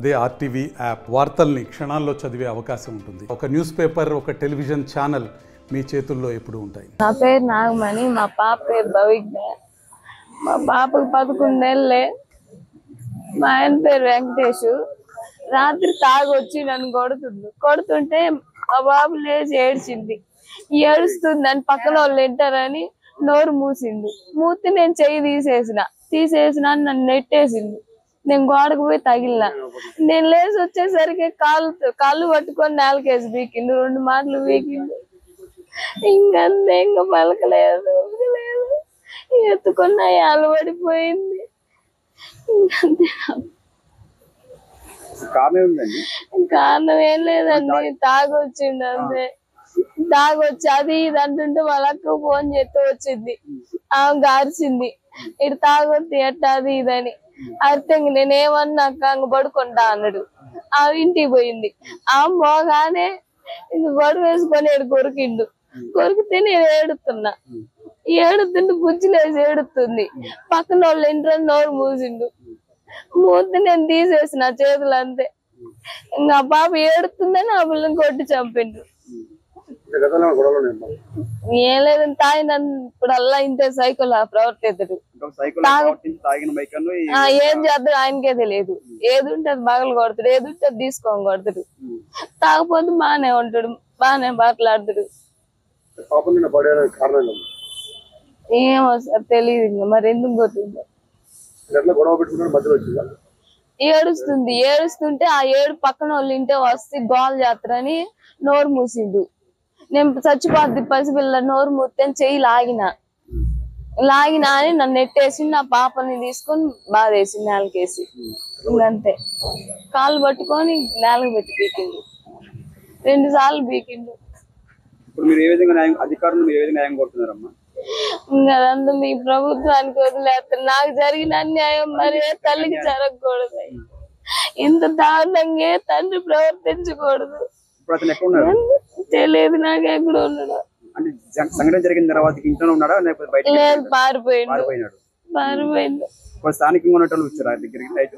అదే RTV app వార్తల్ని క్షణాల్లో చదివే అవకాశం ఉంటుంది. ఒక న్యూస్ పేపర్, ఒక టెలివిజన్ ఛానల్ మీ చేతుల్లో ఎప్పుడు ఉంటాయి. నా పేరు నాగమణి, మా పాప పేరు భవిజ్ఞ. మా పాపకు 11 ఏళ్ళే. మా ఆయన పేరు వెంకటేష్. రాత్రి తాగొచ్చి నన్ను కొడుతుంటే మా బాబు లేచి ఏడ్చింది. ఏడుస్తుందని పక్కన వాళ్ళు వింటారని నోరు మూసి నేను చెయ్యి తీసేసిన నన్ను నెట్టేసింది. నేను గోడకు పోయి తగిలినా. నేను లేచి వచ్చేసరికి కాళ్ళు పట్టుకొని నేలకేసి బీకిండు. 2 మాటలు బీకిండు. ఇంకంతే, ఇంకా పలకలేదు, ఎత్తుకున్నా అలవడిపోయింది. ఇంకంతే. కారణం ఏం లేదండి, తాగొచ్చిండు అంతే. తాగొచ్చి అది ఇది అంటుంటే వాళ్ళకు ఫోన్ చేస్తే వచ్చింది. ఆమె గారిచింది, ఇటు తాగొద్ది ఎట్టా అది ఇదని. అర్థం నేనేమన్నా అక్క పడుకుంటా అన్నాడు. ఆమె ఇంటికి పోయింది. ఆమె పోగానే ఇంక గొడవ వేసుకొని కొరికితే నేను ఏడుతుంటే బుజ్జిలేసి ఏడుతుంది. పక్కన వాళ్ళు ఇంట్లో నోరు మూతే నేను తీసేసిన చేతులు అంతే. ఇంకా పాప ఏడుతుందని ఆ పిల్లని కొట్టి చంపిండు. ఏం లేదని తాగినప్పుడల్లా ఇంతే సైకిల్ ప్రవర్తిస్తాడు. ఏం చేస్తాడు ఆయనకే తెలియదు. ఏది ఉంటే అది మగలు కొడతాడు, ఏది ఉంటే అది తీసుకొని కొడతాడు. తాగపోతే బానే ఉంటాడు, బానే మాట్లాడతాడు. ఏమో సార్ తెలియదు, ఇంకా మరి ఎందుకు కొట్టిందో. ఏడుస్తుంటే ఆ ఏడు పక్కన వాళ్ళు ఇంటే వస్తే గోల్ చేస్తారని నోరు మూసిండు. నేను చచ్చిపోద్ది పసిపిల్ల నోరు మూస్తే చెయ్యి లాగినా అని నన్ను నెట్టేసి నా పాపని తీసుకొని బాధేసి నేలకేసి. ఇంకంతే, కాళ్ళు పట్టుకొని నేలకు పెట్టి పీకిండు. 2 సార్లు పీకిండు. ఇంకా మీ ప్రభుత్వానికి వదిలేస్తారు. నాకు జరిగిన అన్యాయం మరి తల్లికి జరగకూడదు. ఇంత దారుణంగా తండ్రి ప్రవర్తించకూడదు. తెలియదు నాకు ఎక్కడ ఉన్నాడు. సంఘటన జరిగిన తర్వాత ఇంట్లో ఉన్నాడా లేకపోతే లేదు, పారిపోయిండు. స్థానికంగా ఉన్నట్టు వచ్చారు ఆయన దగ్గరికి నైట్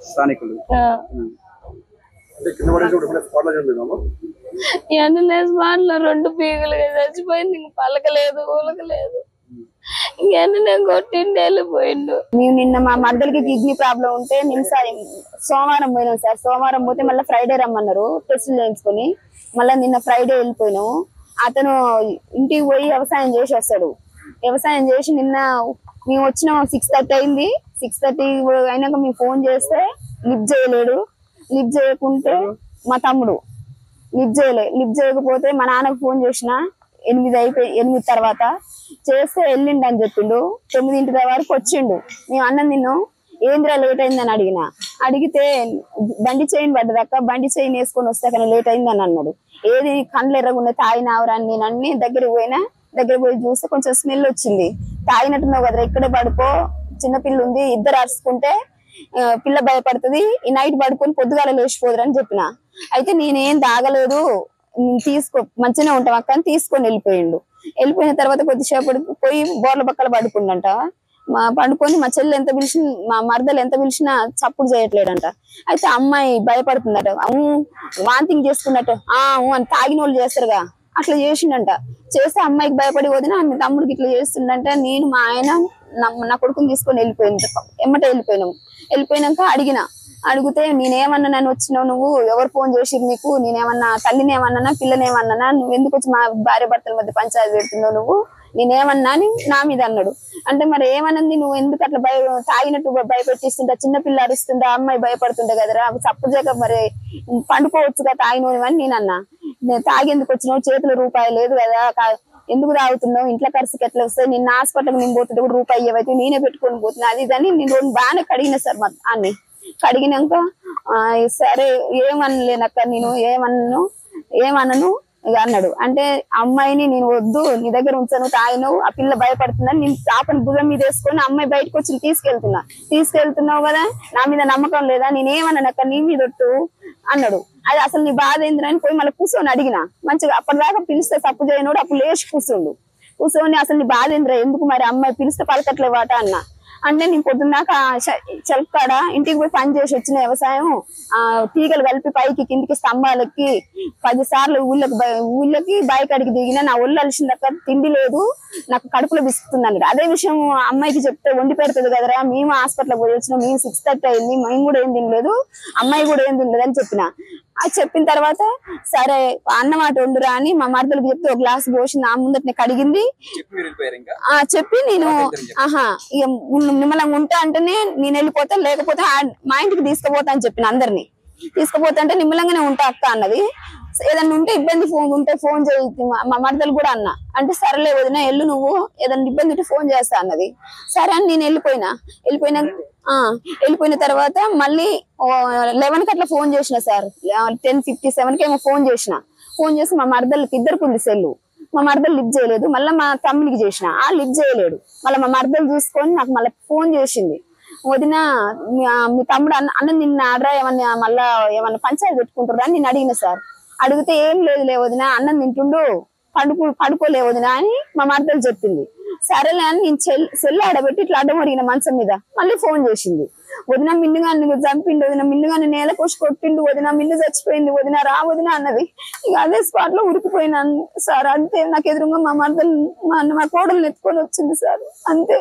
స్థానికులు. ఎండలేసి మాటలో 2 పీగులుగా చచ్చిపోయింది. ఇంక పలకలేదు, ఊలకలేదు. ఇంకెన్ని నేను కొట్టిండి వెళ్ళిపోయిండు. మేము నిన్న మా మద్దలకి కిడ్నీ ప్రాబ్లం ఉంటే సోమవారం పోయినాం సార్. సోమవారం పోతే మళ్ళీ ఫ్రైడే రమ్మన్నారు టెస్టులు చేయించుకొని. మళ్ళీ నిన్న ఫ్రైడే వెళ్ళిపోయినాము. అతను ఇంటికి పోయి వ్యవసాయం చేసి వస్తాడు. వ్యవసాయం చేసి నిన్న మేము వచ్చినాం 6:30 అయింది. 6:30 అయినాక మేము ఫోన్ చేస్తే లిఫ్ట్ చేయలేడు. లిఫ్ట్ చేయకుంటే మా తమ్ముడు లిఫ్ట్ చేయకపోతే మా నాన్నకు ఫోన్ చేసిన 8 తర్వాత చేస్తే వెళ్ళిండు అని చెప్పిండు. 9 వరకు వచ్చిండు. మేము అన్నం తిన్నాం. ఏంద్రా లేట్ అయిందని అడిగితే బండి చైన్ పడ్డదక్క, బండి చైన్ వేసుకొని వస్తే కానీ లేట్ అయిందని అన్నాడు. ఏది కళ్ళు ఎర్రగుండే తాగినావురని నేను అన్ని దగ్గరికి పోయి చూస్తే కొంచెం స్మెల్ వచ్చింది. తాగినట్టున్నావు కదరా, ఇక్కడే పడుకో, చిన్నపిల్ల ఉంది, ఇద్దరు అరుచుకుంటే పిల్ల భయపడుతుంది, ఈ నైట్ పడుకొని పొద్దుగాల లేచిపోదురు అని చెప్పిన. అయితే నేనేం తాగలేదు, మంచిగానే ఉంటాం అక్క అని తీసుకొని వెళ్ళిపోయిన తర్వాత కొద్దిసేపటి పోయి బోర్ల పక్కల పడుకుండంట. పండుకొని మా చెల్లి ఎంత పిలిచిన, మా మరదలు ఎంత పిలిచినా చప్పుడు చేయట్లేడంట. అయితే అమ్మాయి భయపడుతుందట. వాంతింగ్ చేసుకున్నట్టు అని తాగిన వాళ్ళు చేస్తారుగా, అట్లా చేసిండంట. చేస్తే అమ్మాయికి భయపడి వదిన మీ తమ్ముడికి ఇట్లా చేస్తుండంట. నేను మా ఆయన నా కొడుకుని తీసుకొని వెళ్ళిపోయినాక అడిగితే నేనేమన్నా నన్ను వచ్చినావు, నువ్వు ఎవరు ఫోన్ చేసిరు నీకు, నేనేమన్నా తల్లినేమన్నా పిల్లనేమన్నా, నువ్వు ఎందుకు వచ్చి మా భార్య భర్తల మధ్య పంచాయతీ పెడుతున్నావు, నువ్వు నేనేమన్నా అని నా మీద అన్నాడు. అంటే మరి ఏమన్నది, నువ్వు ఎందుకు అట్లా తాగినట్టు భయపెట్టిస్తుంటా, చిన్నపిల్ల అరుస్తుంటా, అమ్మాయి భయపడుతుంటా కదరా, చప్పుడు చేయక మరి పండుకోవచ్చుగా తాగినవి అని నేను అన్నా. తాగేందుకు వచ్చినావు, చేతులు రూపాయి లేదు కదా, ఎందుకు తాగుతున్నావు, ఇంట్లో ఖర్చుకి ఎట్లా వస్తాయి, నిన్న హాస్పిటల్కి నేను పోతుంటే కూడా రూపాయి ఇవ్వైతే నేనే పెట్టుకొని పోతున్నా, అది ఇదని నేను 2 బాగానే కడిగిన సార్. అన్ని కడిగినాక సరే ఏమనలేనక్క, నేను ఏమన్నను ఇక అన్నాడు. అంటే అమ్మాయిని నేను వద్దు, నీ దగ్గర ఉంచాను, తాగినావు, ఆ పిల్ల భయపడుతుందని నేను పాపని భుజం మీద వేసుకొని అమ్మాయి బయటకు వచ్చి తీసుకెళ్తున్నావు కదా, నా మీద నమ్మకం లేదా, నేనేమన్నానక్క నీ మీద ఒట్టు అన్నాడు. అది అసలు నీ బాధ ఏందని పోయి మళ్ళీ కూర్చొని అడిగిన. మంచిగా అప్పటిదాకా పిలిస్తే తప్పు చేయనోడు అప్పుడు లేచి కూర్చొని అసలు నీ బాధ ఏంద్రా, ఎందుకు మరి అమ్మాయి పిలిస్తే పలకట్లే వాట అన్న. అంటే నేను పొద్దున్నాక చెలకాడ ఇంటికి పోయి పని చేసి వచ్చిన వ్యవసాయం తీగలు కలిపి పైకి కిందికి స్తంభాలకి 10 సార్లు ఊళ్ళకి బాయికాడికి దిగినా నా ఒళ్ళు అలిసిందక్క తిండి లేదు నాకు కడుపులో బిసుకుతుందండి. అదే విషయం అమ్మాయికి చెప్తే వండి పెడుతుంది కదరా, మేము హాస్పిటల్ పోయి వచ్చినాం, మేము 6:30 అయింది, మేము కూడా ఏం తినలేదు, అమ్మాయి కూడా ఏం తినలేదు అని చెప్పిన. అది చెప్పిన తర్వాత సరే అన్నం మాట వండురా అని మా మరదలకు చెప్తే ఒక గ్లాస్ పోసి నా ముందట కడిగింది. చెప్పి నేను ఇక నిమ్మలంగా ఉంటా అంటేనే నేను వెళ్ళిపోతా, లేకపోతే మా ఇంటికి తీసుకుపోతా అని చెప్పిన. అందరినీ తీసుకుపోతా అంటే నిమ్మలంగానే ఉంటా అక్క అన్నది. ఏదన్నా ఉంటే ఇబ్బంది ఉంటే ఫోన్ చేయి మా మరదలు కూడా అన్న. అంటే సరేలే వదిన ఎల్లు, నువ్వు ఏదన్నా ఇబ్బంది ఉంటే ఫోన్ చేస్తా అన్నది. సరే అని నేను వెళ్ళిపోయిన తర్వాత మళ్ళీ 11కి అట్లా ఫోన్ చేసిన సార్. 10:57కి ఏమో ఫోన్ చేసి మా మరదలకి ఇద్దరికి ఉంది సెల్లు. మా మరదలు లిఫ్ట్ చేయలేదు. మళ్ళీ మా తమ్ముడికి చేసిన, లిఫ్ట్ చేయలేడు. మళ్ళీ మా మరదలు చూసుకొని నాకు మళ్ళీ ఫోన్ చేసింది. వదిన మీ తమ్ముడు అన్న నిన్న ఆర్డర్ మళ్ళా ఏమన్నా పంచాయతీ పెట్టుకుంటారా అని నేను అడిగిన సార్. అడిగితే ఏం లేదులే వదిన, అన్నం తింటుండు, పడుకోలే వదిన అని మా మరదలు చెప్పింది. సరేలే అని నేను సెల్ ఆడబెట్టి ఇట్లా అడ్డం ఒరిగిన మంచం మీద మళ్ళీ ఫోన్ చేసింది. వదిన మిన్నుగా చంపిండు, వదిన మిన్నుగా నేల కోసి కొట్టిండు, వదిన మిన్ను చచ్చిపోయింది, వదిన రా వదిన అన్నది. ఇక అదే స్పాట్ లో ఉరికిపోయినాను సార్. అంతే, నాకు ఎదురుగా మా మరదలు మా కోడలు ఎత్తుకొని వచ్చింది సార్. అంతే.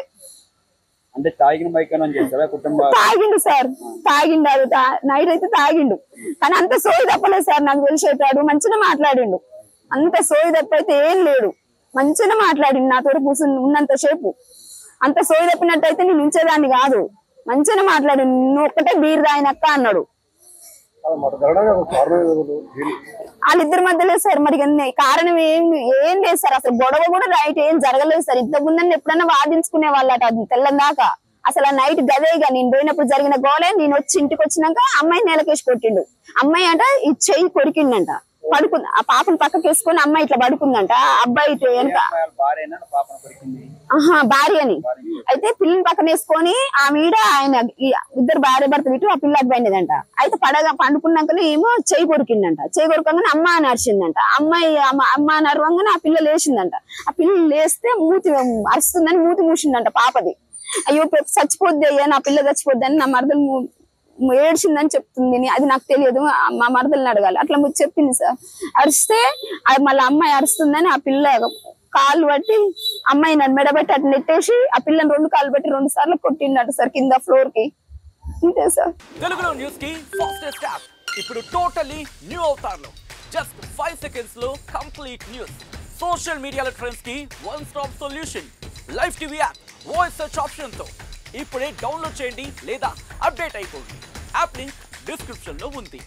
అంటే తాగిండు సార్, తాగిండు. అది నైట్ అయితే తాగిండు, కానీ అంత సోయి తప్పలేదు సార్. నాకు తెలిసేటాడు మంచిగా మాట్లాడిండు, అంత సోయి తప్ప అయితే ఏం లేడు. మంచిగా మాట్లాడిండు నాతో కూర్చుని ఉన్నంత సేపు. అంత సోయి తప్పినట్టయితే నేను ఉంచేదాన్ని కాదు. మంచిగా మాట్లాడిండు. నువ్వు ఒక్కటే బీర్ తాగినక్క అన్నాడు. వాళ్ళిద్దరి మధ్యలో సార్ మరి కారణం ఏం లేదు సార్. అసలు గొడవ కూడా రైట్ ఏం జరగలేదు సార్. ఇంతకు ముందని ఎప్పుడైనా వాదించుకునే వాళ్ళట అది తెల్లం దాకా. అసలు ఆ నైట్ గదేగా నేను పోయినప్పుడు జరిగిన గోలే. నేను వచ్చి ఇంటికి వచ్చినాక అమ్మాయి నేలకేసి కొట్టిండు. అమ్మాయి అంట ఈ చెయ్యి కొరికిండంట. పడుకుంది, ఆ పాపను పక్కకి వేసుకొని అమ్మాయి ఇట్లా పడుకుందంట. అబ్బాయి వెనక భార్య అని అయితే పిల్లని పక్కన వేసుకొని ఆయన ఇద్దరు భార్య భర్తలు ఇటు ఆ పిల్ల అబ్బాయిదంట. అయితే పండుకున్నాకనే ఏమో చెయ్యి కొరికిందంట. చెయ్యి కొరకంగానే అమ్మ అని అరిచిందంట. అమ్మ అని అరవంగానే ఆ పిల్ల లేచిందంట. ఆ పిల్ల లేస్తే మూతి అరుస్తుందని మూతి మూసిందంట పాపది. అయ్యో చచ్చిపోద్ది అయ్యా, నా పిల్ల చచ్చిపోద్ది అని నా మరదలు ఏడ్చిందని చెప్తుంది. అది నాకు తెలియదు, మా మరదల్ని అడగాలి. అట్లా చెప్పింది సార్. అరిస్తే అది మళ్ళీ అమ్మాయి అరుస్తుందని ఆ పిల్ల కాళ్ళు బట్టి అమ్మాయి నన్ను మెడబెట్టి అటు నెట్టేసి ఆ పిల్లని 2 కాళ్ళు పెట్టి 2 సార్లు కొట్టిండట సార్ కింద ఫ్లోర్ కి. అంతే సార్. తెలుగులో న్యూస్ కి ఫాస్టెస్ట్ యాప్ ఇప్పుడు టోటల్లీ న్యూ అవతార్లో జస్ట్ 5 సెకండ్స్ లో కంప్లీట్ న్యూస్. సోషల్ మీడియాలో ట్రెండ్స్ కి one stop solution. Live TV app voice search option తో ఇప్పుడే డౌన్లోడ్ చేయండి లేదా అప్డేట్ అయిపోండి. యాప్ లింక్ డిస్క్రిప్షన్ లో ఉంది.